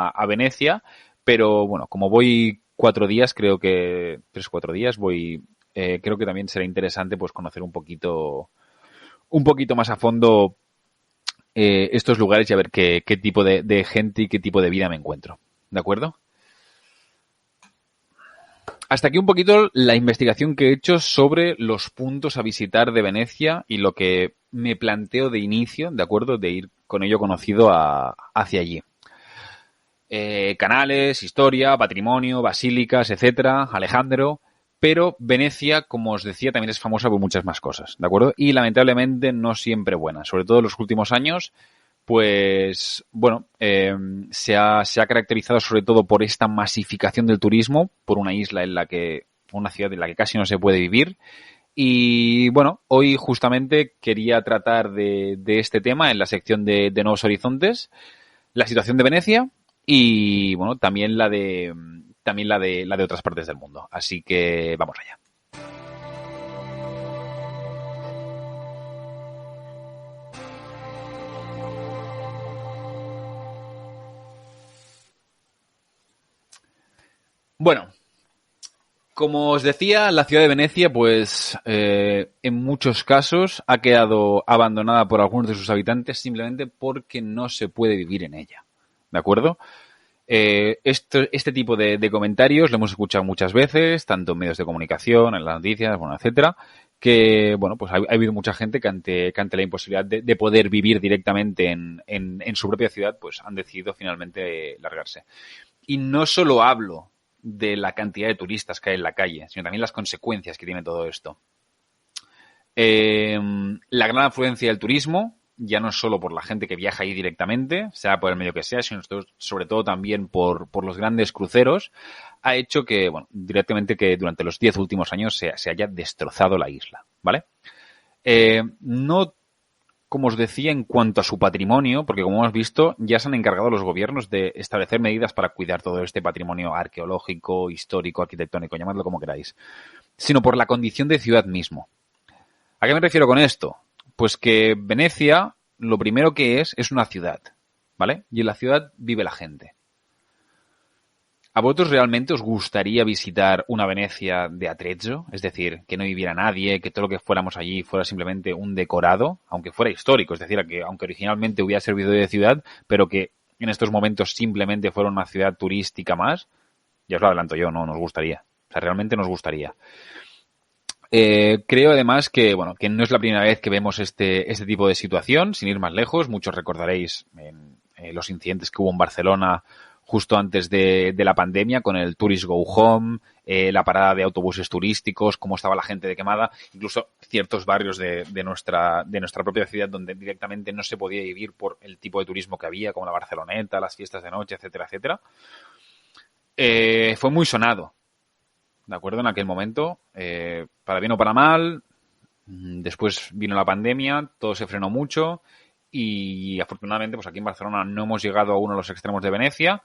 a Venecia, pero bueno, como voy 4 días, creo que 3 o 4 días, creo que también será interesante pues conocer un poquito más a fondo estos lugares y a ver qué tipo de gente y qué tipo de vida me encuentro. ¿De acuerdo? Hasta aquí un poquito la investigación que he hecho sobre los puntos a visitar de Venecia y lo que me planteo de inicio, ¿de acuerdo? De ir con ello conocido hacia allí. Canales, historia, patrimonio, basílicas, etcétera, Alejandro. Pero Venecia, como os decía, también es famosa por muchas más cosas, ¿de acuerdo? Y lamentablemente no siempre buenas. Sobre todo en los últimos años, pues bueno, se ha caracterizado sobre todo por esta masificación del turismo, por una una ciudad en la que casi no se puede vivir. Y bueno, hoy justamente quería tratar de este tema en la sección de Nuevos Horizontes, la situación de Venecia y bueno, también la de otras partes del mundo. Así que vamos allá. Bueno, como os decía, la ciudad de Venecia, pues en muchos casos ha quedado abandonada por algunos de sus habitantes simplemente porque no se puede vivir en ella. ¿De acuerdo? Este tipo de comentarios lo hemos escuchado muchas veces, tanto en medios de comunicación, en las noticias, bueno, etcétera, que, bueno, pues ha habido mucha gente que ante la imposibilidad de poder vivir directamente en su propia ciudad, pues han decidido finalmente largarse. Y no solo hablo de la cantidad de turistas que hay en la calle, sino también las consecuencias que tiene todo esto. La gran afluencia del turismo, ya no solo por la gente que viaja ahí directamente, sea por el medio que sea, sino sobre todo también por los grandes cruceros, ha hecho que, bueno, directamente que durante los 10 últimos años se haya destrozado la isla, ¿vale? No, como os decía, en cuanto a su patrimonio, porque como hemos visto, ya se han encargado los gobiernos de establecer medidas para cuidar todo este patrimonio arqueológico, histórico, arquitectónico, llamadlo como queráis, sino por la condición de ciudad mismo. ¿A qué me refiero con esto? Pues que Venecia, lo primero que es una ciudad, ¿vale? Y en la ciudad vive la gente. ¿A vosotros realmente os gustaría visitar una Venecia de Atrezzo? Es decir, que no viviera nadie, que todo lo que fuéramos allí fuera simplemente un decorado, aunque fuera histórico, es decir, que aunque originalmente hubiera servido de ciudad, pero que en estos momentos simplemente fuera una ciudad turística más. Ya os lo adelanto yo, no nos gustaría. O sea, realmente nos gustaría. Creo además que, bueno, que no es la primera vez que vemos este tipo de situación, sin ir más lejos. Muchos recordaréis los incidentes que hubo en Barcelona justo antes de la pandemia con el Tourist Go Home, la parada de autobuses turísticos, cómo estaba la gente de quemada, incluso ciertos barrios de nuestra propia ciudad donde directamente no se podía vivir por el tipo de turismo que había, como la Barceloneta, las fiestas de noche, etcétera, etcétera. Fue muy sonado. ¿De acuerdo? En aquel momento, para bien o para mal, Después vino la pandemia, todo se frenó mucho y afortunadamente pues aquí en Barcelona no hemos llegado a uno de los extremos de Venecia.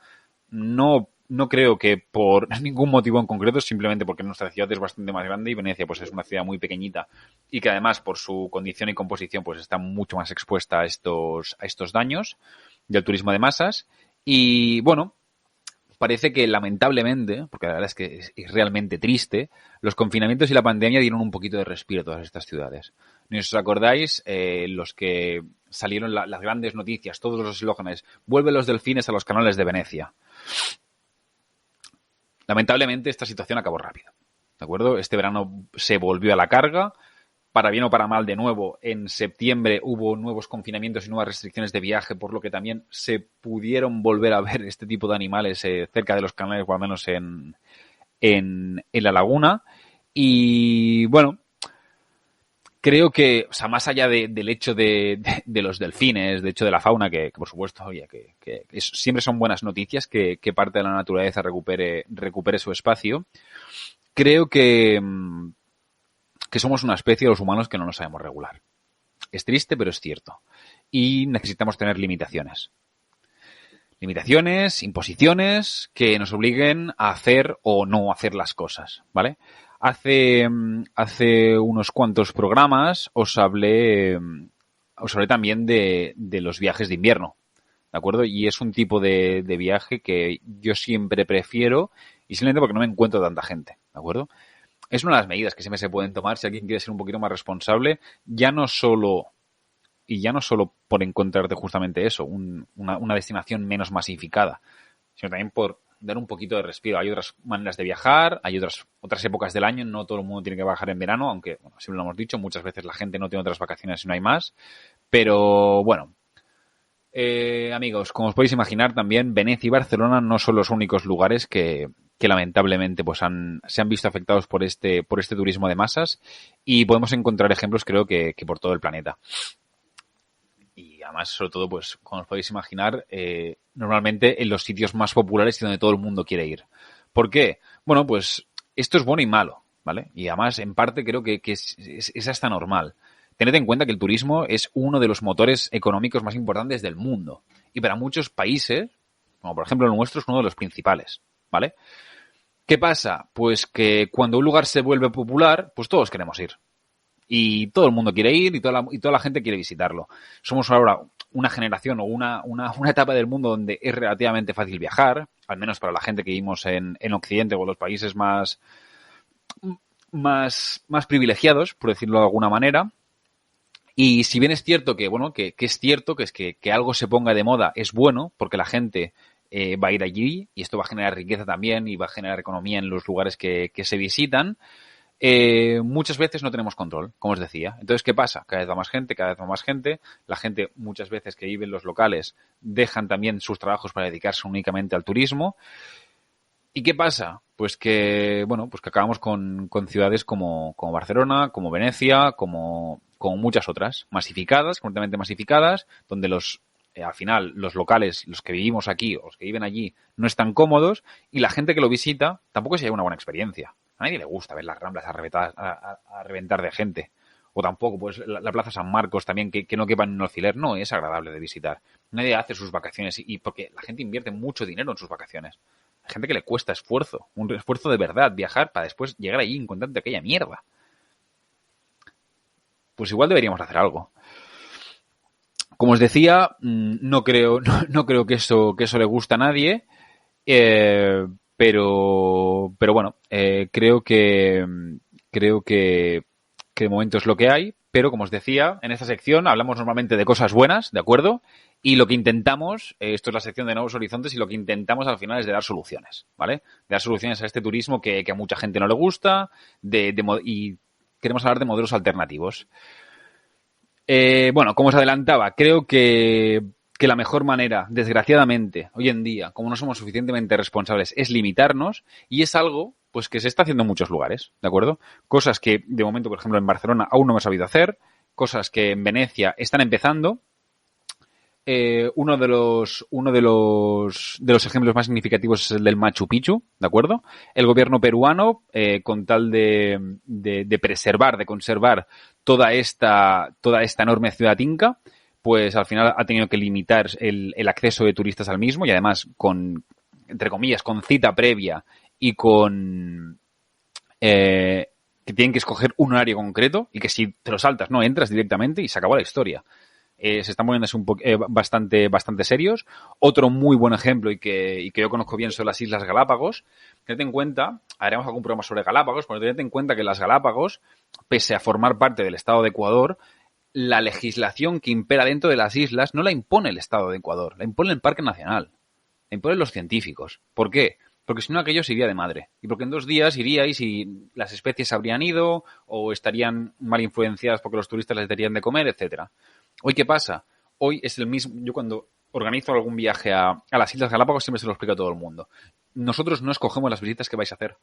No creo que por ningún motivo en concreto, simplemente porque nuestra ciudad es bastante más grande y Venecia pues es una ciudad muy pequeñita y que además por su condición y composición pues está mucho más expuesta a estos daños del turismo de masas. Y bueno, parece que lamentablemente, porque la verdad es que es realmente triste, los confinamientos y la pandemia dieron un poquito de respiro a todas estas ciudades. No os acordáis, los que salieron las grandes noticias, todos los eslóganes, vuelve los delfines a los canales de Venecia. Lamentablemente esta situación acabó rápido, ¿de acuerdo? Este verano se volvió a la carga, para bien o para mal de nuevo. En septiembre hubo nuevos confinamientos y nuevas restricciones de viaje, por lo que también se pudieron volver a ver este tipo de animales cerca de los canales, o al menos en la laguna. Y bueno, creo que, o sea, más allá del hecho de los delfines, de hecho de la fauna, que por supuesto, oye, siempre son buenas noticias que parte de la naturaleza recupere su espacio, creo que somos una especie, los humanos, que no nos sabemos regular. Es triste, pero es cierto. Y necesitamos tener limitaciones. Limitaciones, imposiciones que nos obliguen a hacer o no hacer las cosas, ¿vale? Hace unos cuantos programas os hablé también de los viajes de invierno, ¿de acuerdo? Y es un tipo de viaje que yo siempre prefiero y simplemente porque no me encuentro tanta gente, ¿de acuerdo? Es una de las medidas que siempre se pueden tomar si alguien quiere ser un poquito más responsable, ya no solo por encontrarte justamente eso, una destinación menos masificada, sino también por dar un poquito de respiro. Hay otras maneras de viajar, hay otras épocas del año, no todo el mundo tiene que viajar en verano, aunque, bueno, siempre lo hemos dicho, muchas veces la gente no tiene otras vacaciones y no hay más, pero bueno. Amigos, como os podéis imaginar, también Venecia y Barcelona no son los únicos lugares que lamentablemente pues se han visto afectados por este turismo de masas, y podemos encontrar ejemplos, creo que por todo el planeta. Y además, sobre todo, pues como os podéis imaginar, normalmente en los sitios más populares y donde todo el mundo quiere ir. ¿Por qué? Bueno, pues esto es bueno y malo, ¿vale? Y además, en parte, creo que es hasta normal. Tened en cuenta que el turismo es uno de los motores económicos más importantes del mundo. Y para muchos países, como por ejemplo el nuestro, es uno de los principales, ¿vale? ¿Qué pasa? Pues que cuando un lugar se vuelve popular, pues todos queremos ir. Y todo el mundo quiere ir y toda la gente quiere visitarlo. Somos ahora una generación o una etapa del mundo donde es relativamente fácil viajar, al menos para la gente que vivimos en Occidente o en los países más privilegiados, por decirlo de alguna manera. Y si bien es cierto que, bueno, que es cierto que algo se ponga de moda es bueno, porque la gente va a ir allí y esto va a generar riqueza también y va a generar economía en los lugares que se visitan, muchas veces no tenemos control, como os decía. Entonces, ¿qué pasa? Cada vez va más gente. La gente, muchas veces que vive en los locales, dejan también sus trabajos para dedicarse únicamente al turismo. ¿Y qué pasa? Pues que, bueno, pues que acabamos con ciudades como Barcelona, como Venecia, como muchas otras, completamente masificadas, donde al final, los locales, los que vivimos aquí, o los que viven allí, no están cómodos, y la gente que lo visita tampoco se lleva una buena experiencia. A nadie le gusta ver las Ramblas a reventar de gente. O tampoco, pues, la Plaza San Marcos también, que no quepa en un alfiler, no es agradable de visitar. Nadie hace sus vacaciones, y porque la gente invierte mucho dinero en sus vacaciones. Hay gente que le cuesta esfuerzo, un esfuerzo de verdad, viajar para después llegar allí y encontrarte aquella mierda. Pues igual deberíamos hacer algo. Como os decía, no creo que eso le guste a nadie, pero bueno, creo que de momento es lo que hay. Pero como os decía, en esta sección hablamos normalmente de cosas buenas, ¿de acuerdo? Y lo que intentamos, esto es la sección de Nuevos Horizontes, y lo que intentamos al final es de dar soluciones, ¿vale? De dar soluciones a este turismo que a mucha gente no le gusta, y queremos hablar de modelos alternativos. Bueno, como os adelantaba, creo que la mejor manera, desgraciadamente, hoy en día, como no somos suficientemente responsables, es limitarnos, y es algo pues que se está haciendo en muchos lugares, ¿de acuerdo? Cosas que, de momento, por ejemplo, en Barcelona aún no hemos sabido hacer, cosas que en Venecia están empezando, uno de los ejemplos más significativos es el del Machu Picchu, ¿de acuerdo? El gobierno peruano, con tal de preservar, de conservar toda esta enorme ciudad inca, pues al final ha tenido que limitar el acceso de turistas al mismo y además entre comillas, con cita previa y que tienen que escoger un horario concreto y que si te lo saltas no entras directamente y se acabó la historia. Se están poniéndose bastante serios. Otro muy buen ejemplo y que yo conozco bien son las Islas Galápagos. Tened en cuenta, haremos algún programa sobre Galápagos, pero tened en cuenta que las Galápagos, pese a formar parte del Estado de Ecuador, la legislación que impera dentro de las islas no la impone el Estado de Ecuador, la impone el Parque Nacional, la imponen los científicos. ¿Por qué? Porque si no aquello se iría de madre. Y porque en 2 días iríais y las especies habrían ido o estarían mal influenciadas porque los turistas les darían de comer, etcétera. Hoy, ¿qué pasa? Hoy es el mismo. Yo cuando organizo algún viaje a las Islas Galápagos siempre se lo explico a todo el mundo. Nosotros no escogemos las visitas que vais a hacer.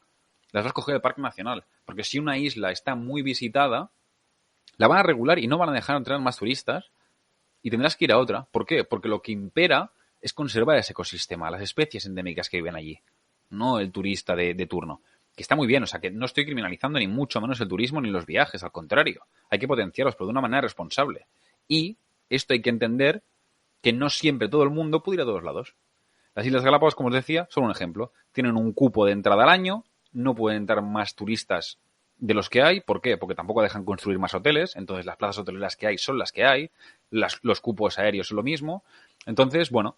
Las va a escoger el Parque Nacional. Porque si una isla está muy visitada, la van a regular y no van a dejar entrar más turistas y tendrás que ir a otra. ¿Por qué? Porque lo que impera es conservar ese ecosistema, las especies endémicas que viven allí, no el turista de turno. Que está muy bien, o sea, que no estoy criminalizando ni mucho menos el turismo ni los viajes, al contrario. Hay que potenciarlos, pero de una manera responsable. Y esto hay que entender que no siempre todo el mundo puede ir a todos lados. Las Islas Galápagos, como os decía, son un ejemplo. Tienen un cupo de entrada al año, no pueden entrar más turistas de los que hay. ¿Por qué? Porque tampoco dejan construir más hoteles, entonces las plazas hoteleras que hay son las que hay, los cupos aéreos son lo mismo. Entonces, bueno,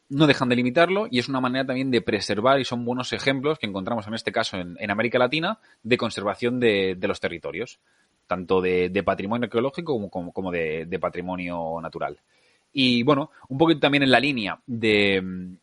no dejan de limitarlo y es una manera también de preservar y son buenos ejemplos que encontramos en este caso en América Latina de conservación de los territorios, tanto de patrimonio arqueológico como de patrimonio natural. Y bueno, un poquito también en la línea de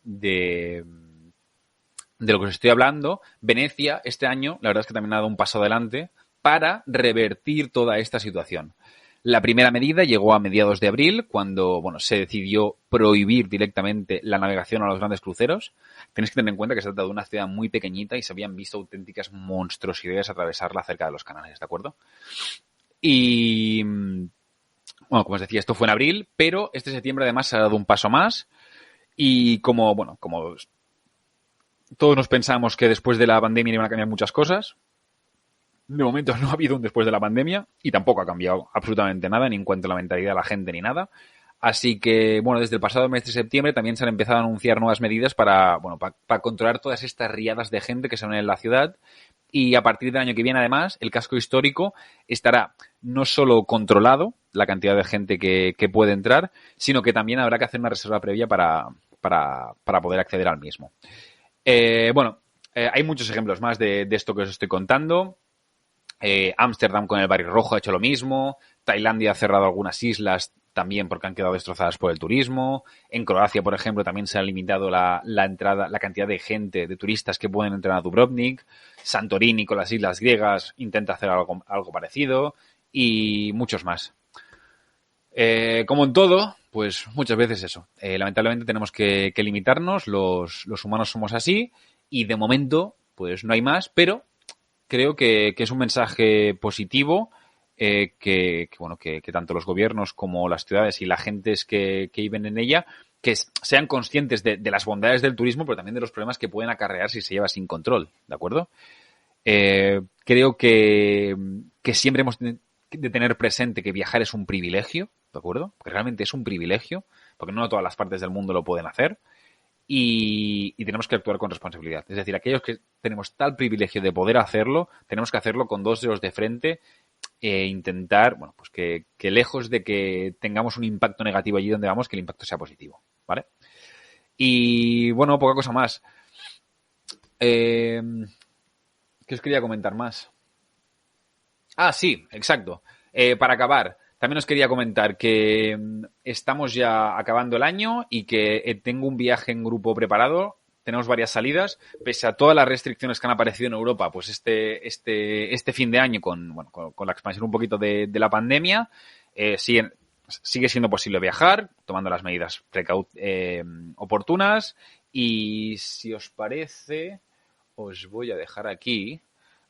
lo que os estoy hablando, Venecia este año, la verdad es que también ha dado un paso adelante para revertir toda esta situación. La primera medida llegó a mediados de abril, cuando se decidió prohibir directamente la navegación a los grandes cruceros. Tenéis que tener en cuenta que se trata de una ciudad muy pequeñita y se habían visto auténticas monstruosidades atravesarla cerca de los canales, ¿de acuerdo? Y, bueno, como os decía, esto fue en abril, pero este septiembre además se ha dado un paso más y como todos nos pensamos que después de la pandemia iban a cambiar muchas cosas. De momento no ha habido un después de la pandemia y tampoco ha cambiado absolutamente nada, ni en cuanto a la mentalidad de la gente ni nada. Así que, desde el pasado mes de septiembre también se han empezado a anunciar nuevas medidas para controlar todas estas riadas de gente que se ven en la ciudad. Y a partir del año que viene, además, el casco histórico estará no solo controlado, la cantidad de gente que puede entrar, sino que también habrá que hacer una reserva previa para poder acceder al mismo. Hay muchos ejemplos más de esto que os estoy contando. Ámsterdam con el Barrio Rojo ha hecho lo mismo. Tailandia ha cerrado algunas islas también porque han quedado destrozadas por el turismo. En Croacia, por ejemplo, también se ha limitado la entrada, la cantidad de gente, de turistas que pueden entrar a Dubrovnik. Santorini con las islas griegas intenta hacer algo parecido y muchos más. Como en todo, pues muchas veces eso. Lamentablemente tenemos que limitarnos, los humanos somos así y de momento pues no hay más, pero creo que es un mensaje positivo que tanto los gobiernos como las ciudades y las gentes que viven en ella que sean conscientes de las bondades del turismo, pero también de los problemas que pueden acarrear si se lleva sin control, ¿de acuerdo? Creo que siempre hemos de tener presente que viajar es un privilegio, ¿de acuerdo? Porque realmente es un privilegio, porque no todas las partes del mundo lo pueden hacer. Y tenemos que actuar con responsabilidad. Es decir, aquellos que tenemos tal privilegio de poder hacerlo, tenemos que hacerlo con 2 dedos de frente e intentar, que lejos de que tengamos un impacto negativo allí donde vamos, que el impacto sea positivo, ¿vale? Y, poca cosa más. ¿Qué os quería comentar más? Ah, sí, exacto. Para acabar, también os quería comentar que estamos ya acabando el año y que tengo un viaje en grupo preparado. Tenemos varias salidas. Pese a todas las restricciones que han aparecido en Europa, pues este fin de año con la expansión un poquito de la pandemia, sigue siendo posible viajar, tomando las medidas oportunas. Y si os parece, os voy a dejar aquí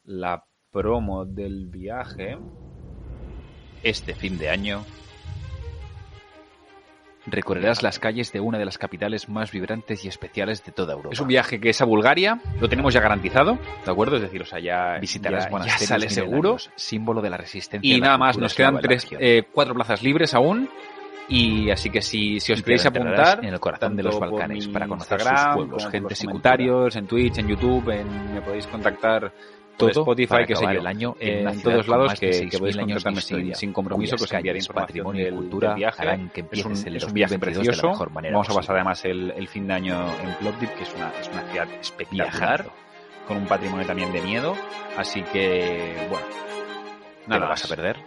la promo del viaje este fin de año Recorrerás las calles de una de las capitales más vibrantes y especiales de toda Europa. Es un viaje que es a Bulgaria, lo tenemos ya garantizado, ¿de acuerdo? Es decir, o sea, ya Visitarás ya monasterios sale seguro. milenarios, símbolo de la resistencia. Y de la nada más, cultura nos quedan eslava en la región. 4 plazas libres aún. Y así que si os Y te queréis adentrarás apuntar en el corazón de tanto los Balcanes por mi para conocer sus Instagram, pueblos, como por gentes los y cultura. comentarios, en Twitch, en YouTube, me podéis contactar por Todo Spotify, para qué sé acabar yo, el año en una en ciudad todos con lados más de que 6.000 podéis años de contactarme historia, sin compromiso, cuyas que os enviaré calles, información patrimonio y del cultura viaje. harán que Es empieces el un viaje 2022 de la precioso. mejor manera Vamos a pasar posible. además el fin de año en Plovdiv, que es una ciudad espectacular, Viajando. con un patrimonio también de miedo. Así que, bueno, ¿Te nada lo vas más. a perder?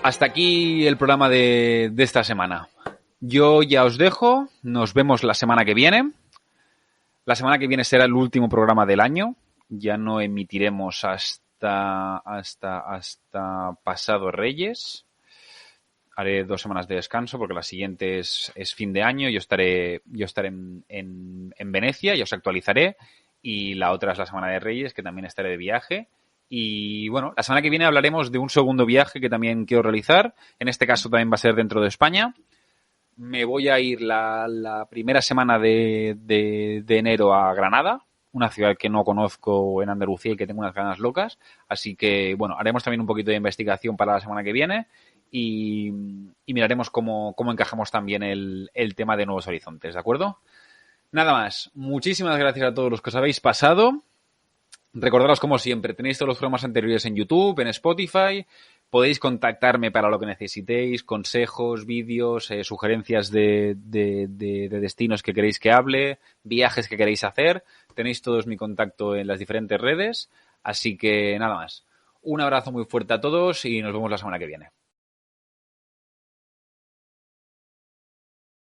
Hasta aquí el programa de esta semana. Yo ya os dejo, nos vemos la semana que viene. La semana que viene será el último programa del año. Ya no emitiremos hasta pasado Reyes. Haré 2 semanas de descanso porque la siguiente es fin de año. Yo estaré en Venecia y os actualizaré. Y la otra es la semana de Reyes, que también estaré de viaje. Y bueno, la semana que viene hablaremos de un segundo viaje que también quiero realizar. En este caso también va a ser dentro de España. Me voy a ir la primera semana de enero a Granada, una ciudad que no conozco en Andalucía y que tengo unas ganas locas. Así que, bueno, haremos también un poquito de investigación para la semana que viene y miraremos cómo encajamos también el tema de Nuevos Horizontes, ¿de acuerdo? Nada más. Muchísimas gracias a todos los que os habéis pasado. Recordaros, como siempre, tenéis todos los programas anteriores en YouTube, en Spotify. Podéis contactarme para lo que necesitéis, consejos, vídeos, sugerencias de destinos que queréis que hable, viajes que queréis hacer. Tenéis todos mi contacto en las diferentes redes. Así que nada más. Un abrazo muy fuerte a todos y nos vemos la semana que viene.